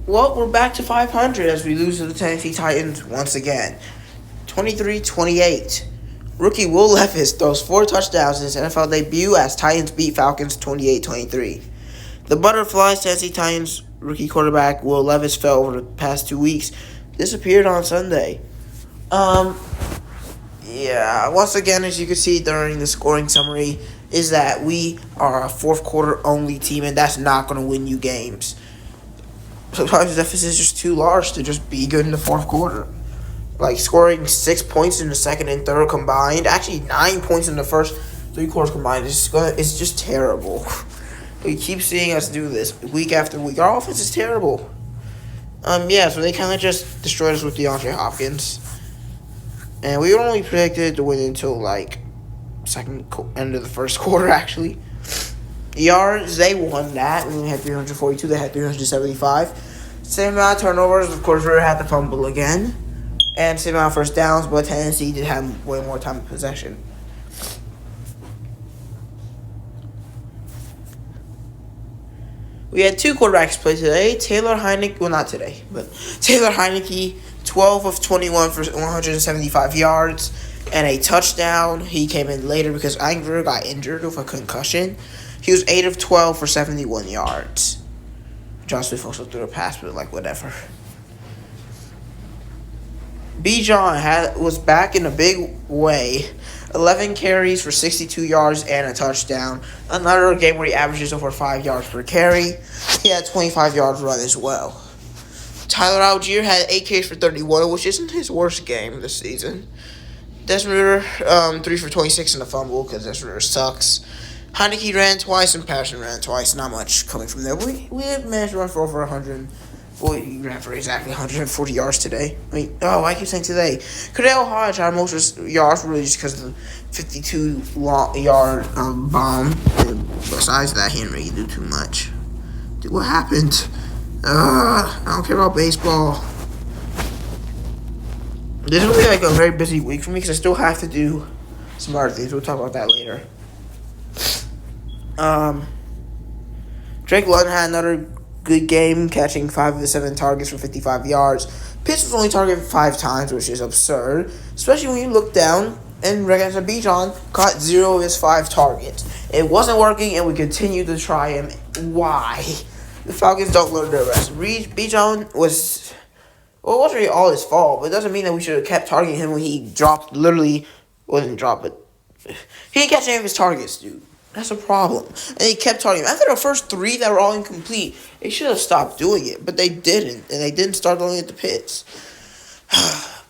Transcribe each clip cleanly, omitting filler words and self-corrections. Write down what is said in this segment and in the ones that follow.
Well, we're back to 500 as we lose to the Tennessee Titans once again. 23-28. Rookie Will Levis throws 4 touchdowns in his NFL debut as Titans beat Falcons 28-23. The Butterflies Tennessee Titans rookie quarterback Will Levis fell over the past 2 weeks. Disappeared on Sunday. Once again, as you can see during the scoring summary, is that we are a fourth quarter only team, and that's not going to win you games. Sometimes the deficit is just too large to just be good in the fourth quarter. Like scoring 6 points in the second and third combined, actually 9 points in the first 3 quarters combined, it's just terrible. We keep seeing us do this week after week. Our offense is terrible. So they kind of just destroyed us with DeAndre Hopkins. And we only predicted to win until, end of the first quarter, actually. Yards, they won that. We had 342. They had 375. Same amount of turnovers. Of course, we had to fumble again. And same amount of first downs, but Tennessee did have way more time of possession. We had 2 quarterbacks play today. Taylor Heineke, but Taylor Heineke, 12 of 21 for 175 yards and a touchdown. He came in later because Angver got injured with a concussion. He was 8 of 12 for 71 yards. John Smith also threw a pass, but whatever. Bijan was back in a big way. 11 carries for 62 yards and a touchdown. Another game where he averages over 5 yards per carry. He had 25 yards run as well. Tyler Algier had 8 carries for 31, which isn't his worst game this season. Desmond Ridder, 3 for 26 in the fumble because Desmond Ridder sucks. Heineke ran twice and Patterson ran twice. Not much coming from there. We managed to run for over 100. Well, he ran for exactly 140 yards today. I keep saying today. Cordell Hodge had most yards really just because of the 52-yard bomb. And besides that, he didn't really do too much. Dude, what happened? I don't care about baseball. This will be a very busy week for me because I still have to do some other things. We'll talk about that later. Drake London had another good game, catching 5 of the 7 targets for 55 yards. Pitts was only targeted 5 times, which is absurd, especially when you look down and recognize that Bijan caught 0 of his 5 targets. It wasn't working, and we continued to try him. Why? The Falcons don't learn their lesson. Bijan was... Well, it wasn't really all his fault, but it doesn't mean that we should have kept targeting him when he dropped, wasn't dropped, but he didn't catch any of his targets, dude. That's a problem. And he kept targeting him. After the first 3 that were all incomplete, they should have stopped doing it, but they didn't, and they didn't start throwing at the Pitts.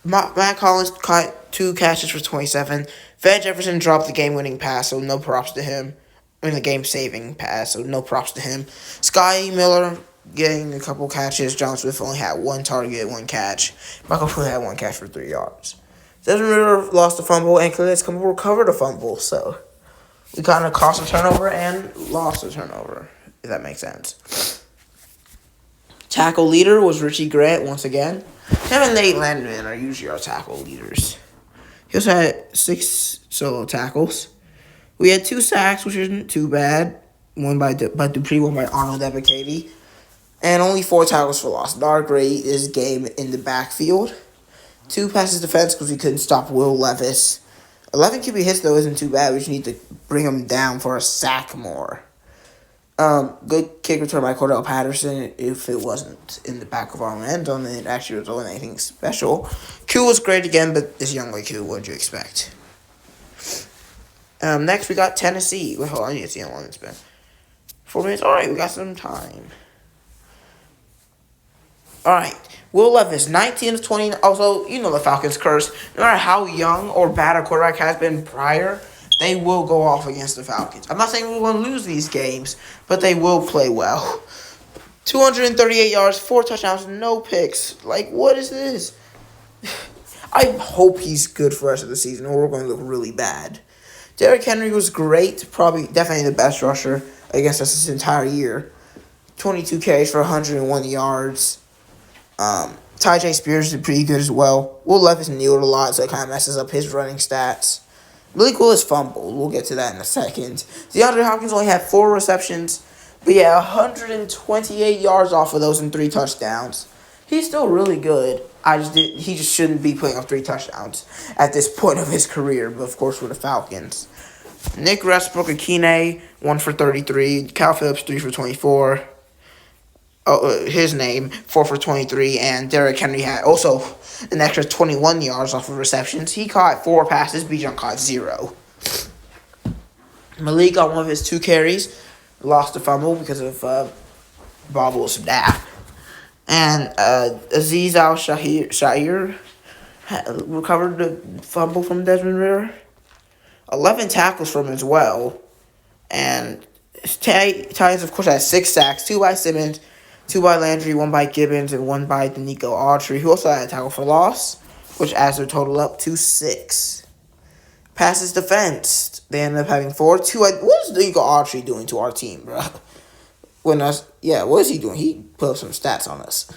Matt Collins caught 2 catches for 27. Van Jefferson dropped the game-winning pass, so no props to him. The game-saving pass, so no props to him. Sky Miller getting a couple catches. John Smith only had 1 target, 1 catch. Michael Floyd had 1 catch for 3 yards. Desmond Ridder lost a fumble, and Calais Campbell recovered a fumble, so we kind of cost a turnover and lost a turnover, if that makes sense. Tackle leader was Richie Grant once again. Him and Nate Landman are usually our tackle leaders. He also had 6 solo tackles. We had 2 sacks, which isn't too bad. One by Dupree, one by Arnold Ebiketie. And only 4 tackles for loss. Not a great game in the backfield. 2 passes defense because we couldn't stop Will Levis. 11 QB hits, though, isn't too bad. We just need to bring him down for a sack more. Good kick return by Cordell Patterson. If it wasn't in the back of our end zone, it actually wasn't anything special. Q was great again, but this young boy Q, what did you expect? Next, we got Tennessee. Wait, hold on, I need to see how long it's been. 4 minutes? All right, we got some time. All right. Will Levis, 19 of 20. Also, you know the Falcons curse. No matter how young or bad a quarterback has been prior, they will go off against the Falcons. I'm not saying we're going to lose these games, but they will play well. 238 yards, 4 touchdowns, no picks. What is this? I hope he's good for the rest of the season, or we're going to look really bad. Derrick Henry was great, definitely the best rusher against us this entire year. 22 carries for 101 yards. Ty Spears did pretty good as well. Will Levis kneeled a lot, so it kind of messes up his running stats. Really cool is fumbled. We'll get to that in a second. DeAndre Hopkins only had 4 receptions But yeah, 128 yards off of those and 3 touchdowns. He's still really good. He just shouldn't be putting up 3 touchdowns at this point of his career. But of course, with the Falcons, Nick Westbrook-Akine 1 for 33. Cal Phillips 3 for 24. His name 4 for 23, and Derrick Henry had also an extra 21 yards off of receptions. He caught 4 passes. Bijan caught 0. Malik got one of his 2 carries, lost a fumble because of Bob Wilson-Dapp. And Aziz Al-Shaair recovered the fumble from Desmond Ridder. 11 tackles from him as well. And Titans, of course, had 6 sacks, 2 by Simmons, 2 by Landry, 1 by Gibbons, and 1 by Danico Autry, who also had a tackle for loss, which adds their total up to 6. Passes defense, they ended up having 4. What is Danico Autry doing to our team, bro? What is he doing? He put up some stats on us.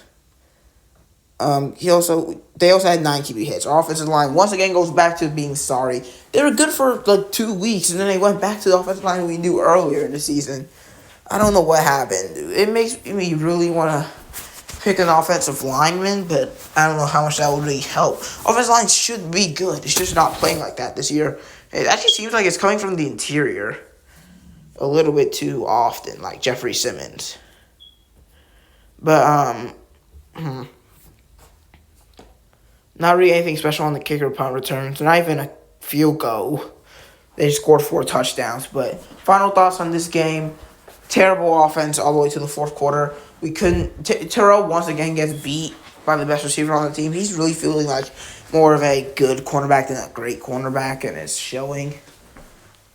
They also had 9 QB hits. Our offensive line once again goes back to being sorry. They were good for like 2 weeks, and then they went back to the offensive line we knew earlier in the season. I don't know what happened. It makes me really want to pick an offensive lineman, but I don't know how much that would really help. Offensive line should be good. It's just not playing like that this year. It actually seems like it's coming from the interior a little bit too often, like Jeffrey Simmons. But not really anything special on the kicker punt returns. Not even a field goal. They just scored 4 touchdowns. But final thoughts on this game. Terrible offense all the way to the 4th quarter. We couldn't. Terrell once again gets beat by the best receiver on the team. He's really feeling like more of a good cornerback than a great cornerback, and it's showing.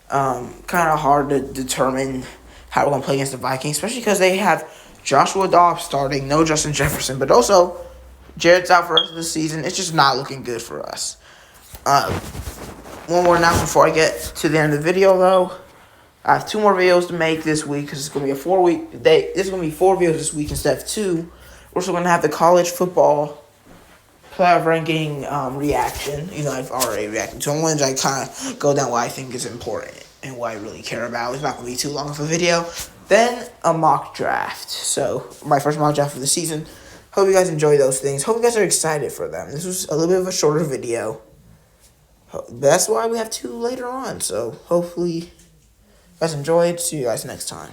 Kind of hard to determine how we're going to play against the Vikings, especially because they have Joshua Dobbs starting, no Justin Jefferson, but also Jared's out for the rest of the season. It's just not looking good for us. One more announcement before I get to the end of the video, though. I have 2 more videos to make this week because it's going to be a 4-week day. This is going to be 4 videos this week instead of 2. We're also going to have the college football playoff ranking reaction. I've already reacted to them. Ones I kind of go down what I think is important and what I really care about. It's not going to be too long of a video. Then a mock draft. So my first mock draft of the season. Hope you guys enjoy those things. Hope you guys are excited for them. This was a little bit of a shorter video. That's why we have 2 later on. So hopefully you guys enjoyed. See you guys next time.